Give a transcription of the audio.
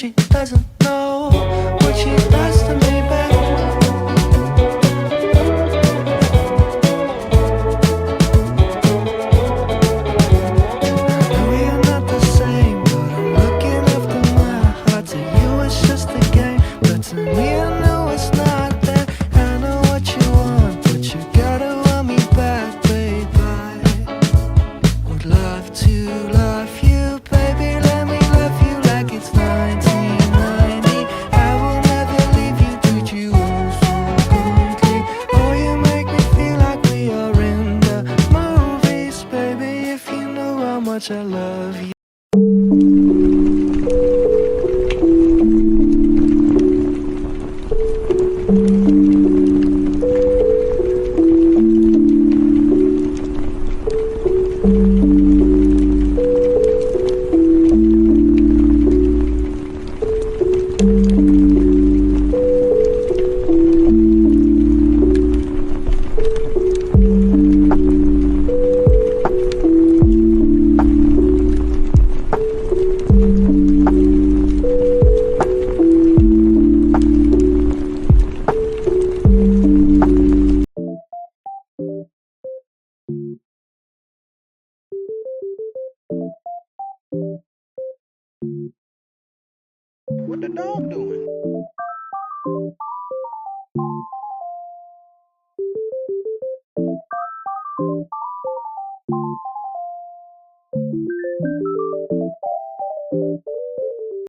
she doesn't know what she does to me, babe. We are not the same, but I'm looking after my heart. To you it's just a game, but to me I know it's not that. I know what you want, but you gotta want me back, babe. I would love to love you, baby. Let me love you like it's 1990. I will never leave you, treat you so goodly. Oh, you make me feel like we are in the movies, baby. If you know how much I love you. What the dog doing?